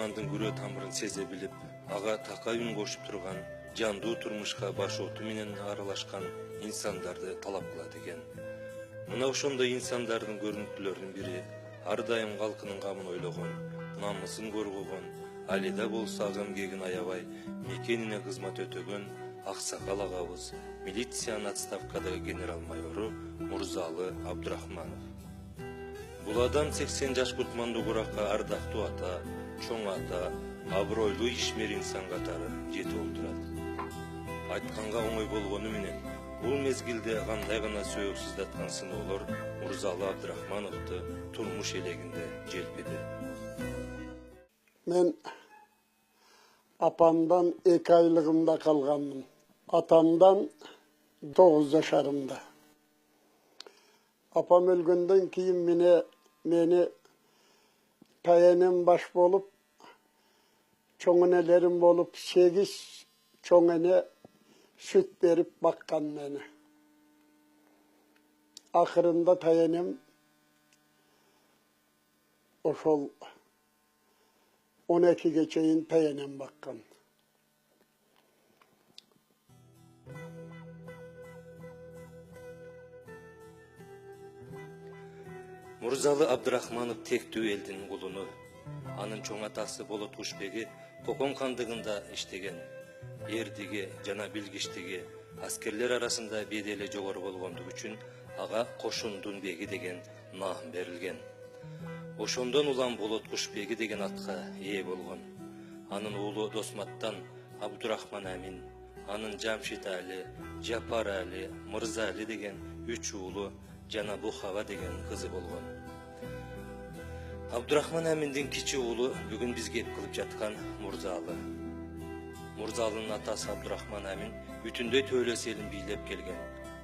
замандын күрө тамырын сезе билип, ага такай үн кошуп турган, жандуу турмушка башооту менен аралашкан инсандарды талап кылат экен. Мына ошондой инсандардын көрүнүктүүлөрүнүн бири ар дайым калкынын камын ойлогон, намысын коргогон, алида болсо ага эмгегин аябай мекенине кызмат өтөгөн аксакал агабыз, милициянын отставкадагы генерал-майору Мурзалы Абдрахманов. Бул адам 80 жаш Кутманду Куракка ардактуу ата, чоң ата, абройлуу ишмер инсан катары жетип отурат. Айтканга оңой болгону менен, бул мезгилде кандай гана сөөгсүздаткан сыноолор Мурзалы Абдрахмановду турмуш элегинде желпиди. Мен апамдан 2 айлыгымда калганмын. Атамдан 9 жашарымда. Апam өлгөндөн кийин мени таянем баш болуп, чоң энелерим болуп 8 чоң эне süt берип баккан мени. Акырында таянем ошол 12ге чейин таянем баккан. Мурзалы Абдрахманов тектүү элдин улуну. Анын чоң атасы Болот Кушбеги Кокон кандыгында иштеген. Эрдиги жана билгичтиги аскерлер арасында бедели жогору болгондугу үчүн ага Кошундун беги деген наам берилген. Ошондон улам Болот Кушбеги деген атка ээ болгон. Анын уулу Досматтан Абдурахман Амин, анын Жамшит Али, Жапар Али, Мырза Али деген 3 уулу жана Бухава деген кызы болгон. Абдурахман Аминдин кичи уулу бүгүн бизге эп кылып жаткан Мурзалы. Мурзалынын атасы Абдурахман Амин бүтүндөй Төлөс элин бийлеп келген.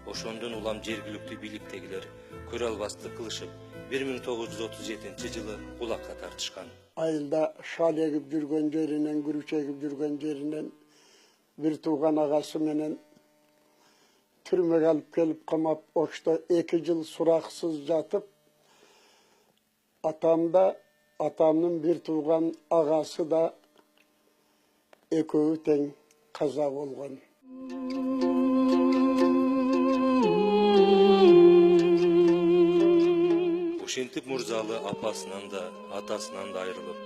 Ошондон улам жергиликтүү бийликтегилер көрө албастык кылышып 1937-жылы кулакка тартышкан. Айылда шал эгип жүргөн жеринен, күрүч эгип жүргөн жеринен бир тууган агасы менен түрмөгө алып келип камап, ошто 2 жыл сураксыз жатып, атамдын бир тууган агасы да экөө тең каза болгон. Ошентип Мурзалы апасынан да, атасынан да айрылып,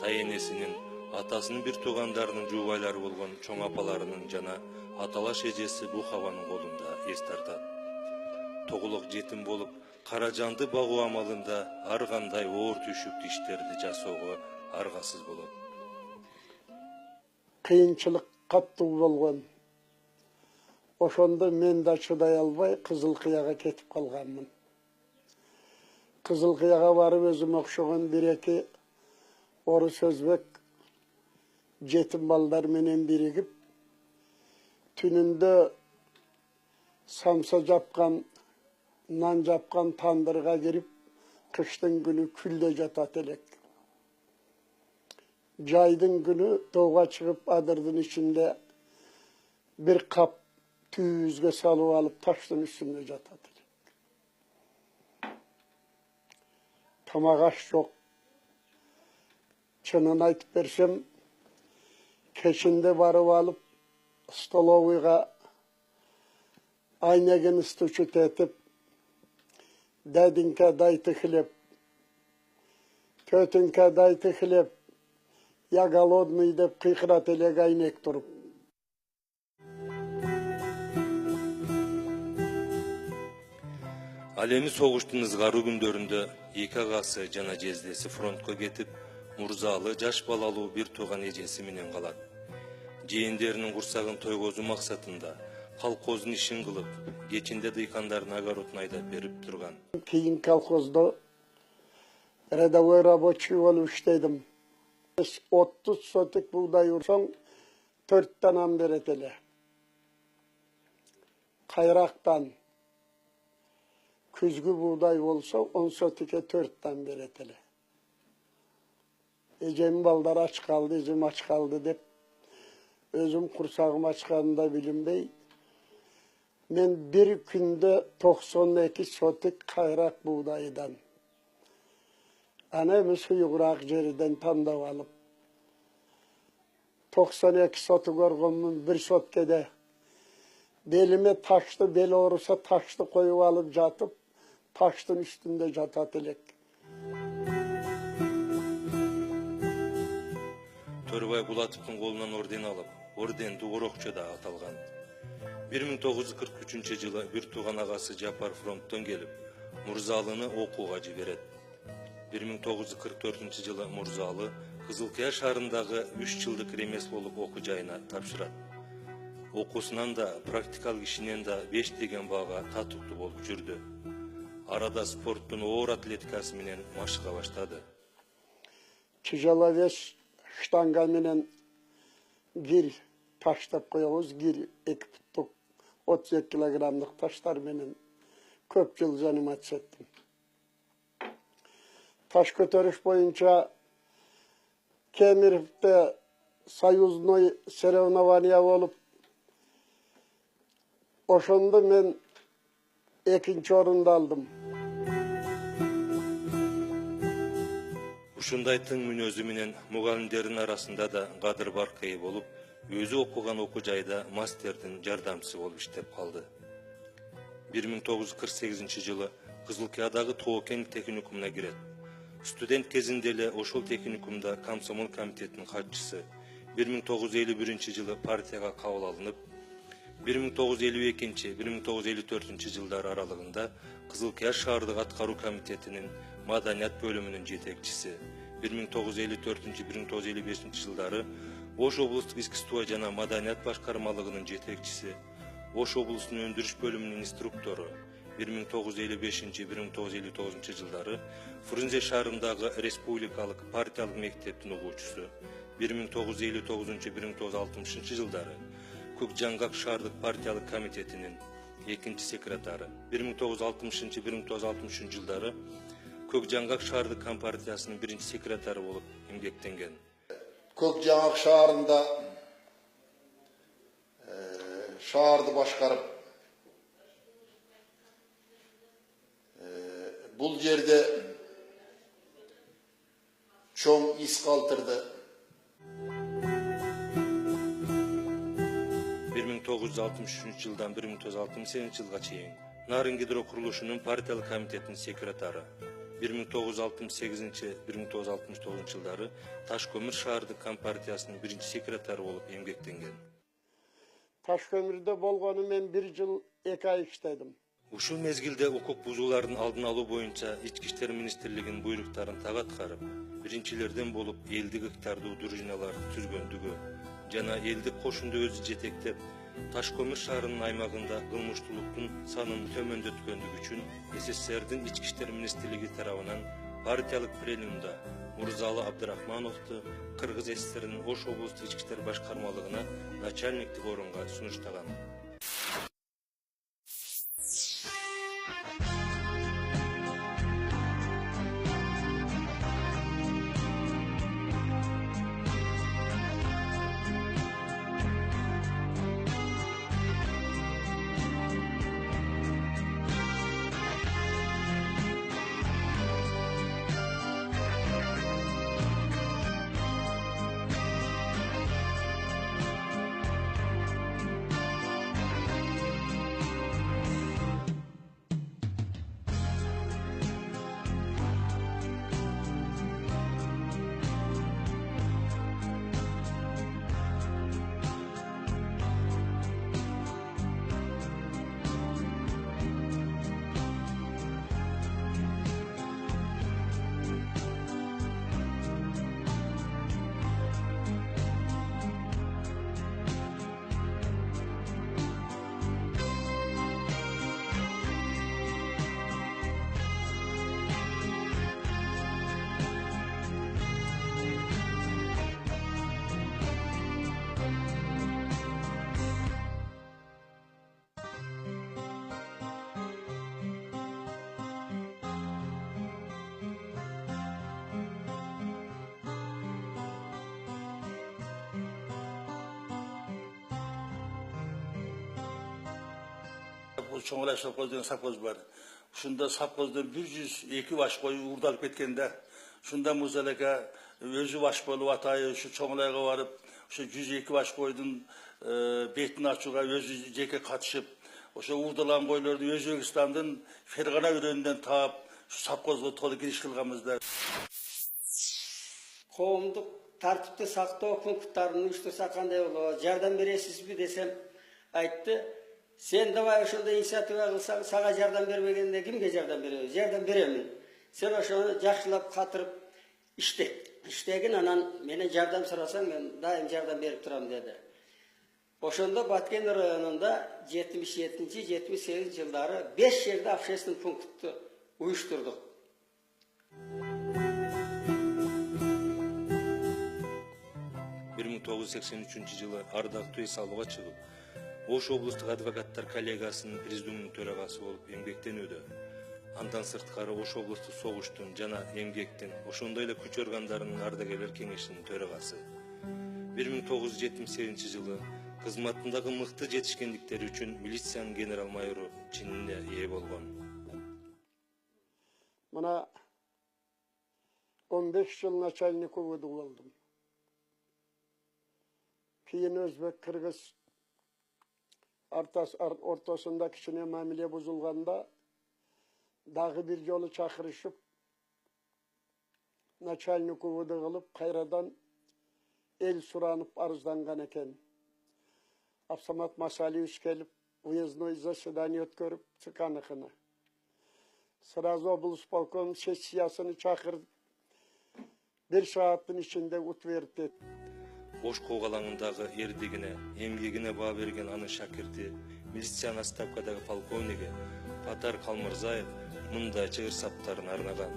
таенесинин, атасынын бир туугандарынын жубайлары болгон чоң апаларынын жана аталаш эжеси Бухаванын колунда эс тартат. Тоголок жетим болуп, кара жанды багуу амалында ар кандай оор түйшүктүү иштерди жасоого аргасыз болот. Кыйынчылык каттуу болгон. Ошондо мен да чыдай албай Кызылкыяга кетип калганмын. Кызылкыяга барып өзүм окшогон 1-2 орус өзбек жетим балдар менен биригип, түнүндө самса жапкан, нан жапкан тандырга кирип, кыштын күнү күлдө жатат элек. Жайдын күнү тоого чыгып адырдын ичинде бир кап түйүзгө салып алып таштын үстүндө жатат элек. Тамак аш жок. Чынын айтып берсем, кечинде барып алып столовыйга айнеген источут этип, дәдинке дайты хлеб, төтүнке дайты хлеб, я голодный деп кыйкырат элек айнек туруп. Ал эми согуштун ызгаруу күндөрүндө 2 агасы жана жездеси фронтко кетип, Мурзалы жаш балалуу бир тууган эжеси менен калат. Жээндеринин курсагын тойгозуу максатында колхоздун ишин кылып, кечинде дыйкандардын огородун айдап берип турган. Кийин колхоздо рядовой рабочий болуп иштедим. 30 сотик буğday урсаң 4 танан берет эле. Кайрактан күзгү буğday болсо 10 сотикке 4 тан берет эле. Эжем балдар ач калды, эжем ач калды деп өзүм курсагым ачканында билинбей, мен bir күндө 92 сотик кайрак буğdayдан. Ана эми суюгураак жерден тандап алып, 92 sotu görgönmün, bir sotkede. Belime taştı, beli orusa taştı koyup alıp jatıp, taştın üstünde jatat elek. Төрөбай Булатовдун колунан орден алып, орденди Орокчо да аталган. 1943 жылы бир тууган агасы Жапар фронттон келип, Мурзалыны окууга жиберет. 1944 жылы Мурзалы Кызылкия шаарындагы 3 жылдык ремеслолук окуу жайына тапшырат. Окуусунан да, практикалык ишинен да 5 деген баага татыктуу болуп жүрдү. Арада спорттун оор атлетикасы менен машыга баштады. Тяжеловес штанга менен гир таштап коебуз, гир 2 putluk 32 kilogramlık taşlar менен көп жыл заниматься еттим. Taş көтөрүш боюнча Кемеровде союзной соревнования болуп, ошондо мен 2-нчи орунду алдым. Ушундай тың мүнөзү менен мугалимдердин арасында да Кадыр Баркай болуп, өзү окуган окуу жайда мастердин жардамчысы болуп иштеп калды. 1948 жылы Кызылкиядагы Тоо-Кен техникумуна кирет. Студент кезинде эле ошол техникумда комсомол комитетинин катчысы. 1951 жылы партияга кабыл алынып, 1952-1954 жылдар аралыгында Кызылкия шаардык аткаруу комитетинин маданият бөлүмүнүн жетекчиси. 1954-1955 жылдары Ош облустук искусство жана маданият башкармалыгынын жетекчиси, Ош облусунун өндүрүш бөлүмүнүн инструктору. 1950-1959 жылдары Фрунзе шаарындагы республикалык партиялык мектептин угуучусу. 1959-1960 жылдары Көкжаңгак шаардык партиялык комитетинин 2-нчи секретары. 1960-1963 жылдары Көкжаңгак шаардык компартиясынын 1-нчи секретары болуп эмгектенген. Көкжаңак шаарында шаарды башкарып, бул жерде чоң ис калтырды. 1963 жылдан 1968 жылга чейин Нарын гидро курулушунун партиялык комитетинин секретары. 1968-1969 жылдары Ташкөмүр шаардык компартиясынын 1-нчи секретары болуп эмгектенген. Ташкөмүрдө болгону мен 1 жыл 2 ай иштедим. Ушул мезгилде укук бузуулардын алдын алуу боюнча Ички иштер министрлигинин буйруктарын так аткарып, биринчилерден болуп элдик гектардуу дружиналар түзгөндүгү жана элдик кошунду өзү жетектеп, Ташкөмүр шаарынын аймагында кылмыштуулуктун санын төмөндөткөндүгү үчүн СССРдин Ички иштер министрлиги тарабынан партиялык пленумда Мурзалы Абдрахмановду Кыргыз СССРинин Ош облустук ички иштер башкармалыгына начальниктик орунга сунуштаган. Çoğulay Sopkoz деген совхоз бар. Ушунда совхоздон 102 баш кой уурдалып кеткенде, ушунда Музалека өзү баш болуп атайы ушу Çoğulayга барып, Ошо 102 баш койдун бетин ачууга өзү жеке катышып, ошо уурдалган койлорду Өзбекстандын Фергана өрөөнүнөн таап, совхозго толук кириш кылганбыздар. Коомдук тартипти сактоо пункттарын уюштурса кандай болот, жардам бересизби десем, айтты, сен давай ошондой инициатива кылсаң, сага жардам бермегенде кимге жардам беребиз? Жардам беремин. Сен ошону жакшылап катырып иштегин, анан менен жардам сурасаң, мен дайым жардам берип турам деди. Ошондо Баткен районунда 77-78 жылдары 5 жерде общественный пунктты уюштурдук. 1983 жылы ардактуу эс алууга чыгып, Ош облустук адвокаттар коллегиясынын президиумунун төрагасы болуп эмгектенүүдө. Андан сырткары Ош облустук согуштун жана эмгектин, ошондой эле күч органдарынын ардагерлер кеңешинин төрагасы. 1978 жылы кызматындагы мыкты жетишкендиктери үчүн милициянын генерал майору чинине ээ болгон. Мына 15 жыл начальник УВД болдум. Кийин өзбек кыргыз ортосунда кичине мамиле бузулганда дагы бир жолу чакырышып начальник УВД кылып кайрадан эл суранып арызданган экен. Абсамат Масалиевич келип уездной заседание өткөрүп ЦКныкына. Сразу облсполком сессиясыны чакырып 1 сааттын ичинде утвердит этти. Ош когалаңындагы эрдигине, эмгегине баа берген анын шакирти, милициянын отставкадагы полковниги Патар Калмырзаев мындай чыгыр саптарын арнаган.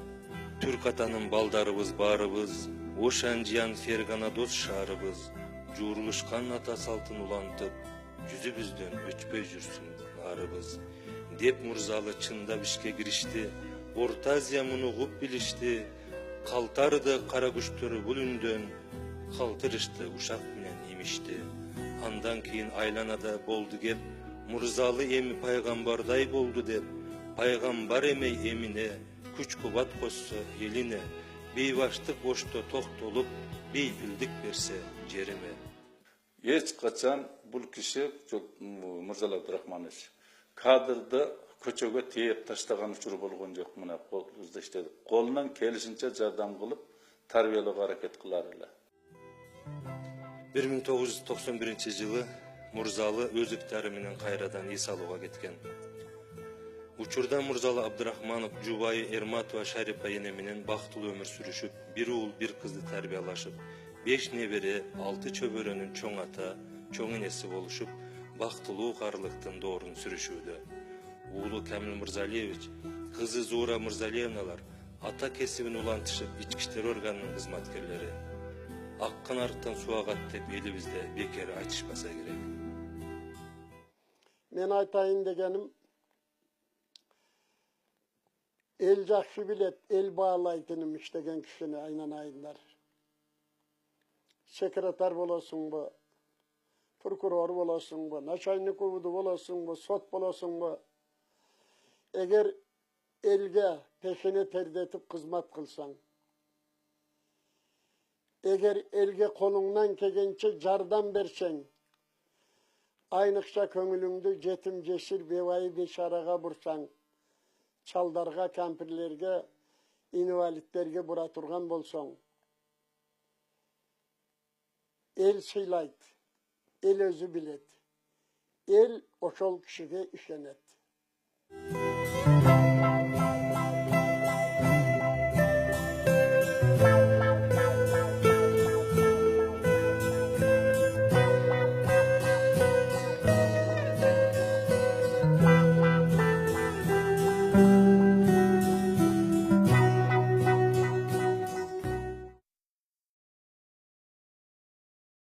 Түрк атанын балдарыбыз баарыбыз, Ош Анжиян Фергана дос шаарыбыз, жуурулушкан ата салтын улантып, жүзүбүздөн өчпөй жүрсүн арыбыз. Деп Мурзалы чындап ишке киришти, Орто Азия муну угуп билишти, калтарды кара күчтөр бул үндөн, калтырышты ушак менен имишти. Андан кийин айланада болду кеп, Мурзалы эми пайгамбардай болду деп, пайгамбар эмей эмине, күч кубат кошсо элине, бейбаштык Ошто токтолуп, бейпилдик берсе жериме. Эч качан бул киши Мурзалы Абдурахманович кадрды көчөгө тээп таштаган учуру болгон жок. Мына колубузда иштеди. Колунан келишинче жардам кылып, тарбиялоого аракет кылар эле. 1991 жылы Мурзалы өз ыктыяры менен кайрадан эс алууга кеткен. Учурда Мурзалы Абдурахманов жубайы Эрматова Шарипа эне менен бактылуу өмүр сүрүшүп, бир уул бир кызды тарбиялашып, 5 небере, 6 чөбөрөнүн чоң ата, чоң энеси болушуп, бактылуу карлыктын доорун сүрүшүүдө. Уулу Камил Мырзалиевич, кызы Зуура Мырзалиевналар ата кесибин улантышып, ички иштер органынын кызматкерлери. Аккан арыктан суу агат деп элибизде бекер айтышпаса керек. Мен айтайын дегеним, эл жакшы билет, эл баалайтыным иштеген кишини айнанайындар. Секретар болосуңбу, прокурор болосуңбу, начальник УВД болосуңбу, сот болосуңбу, эгер элге пешене тердетип кызмат кылсаң, эгер элге колуңнан келгенче жардам берсең, айныкча көңүлүңдү жетим жесир бебайы бечарага бурсаң, чалдарга, кампирлерге, инвалидтерге бура турган болсоң, эл сыйлайт, эл өзү билет, эл ошол кишиге ишенет.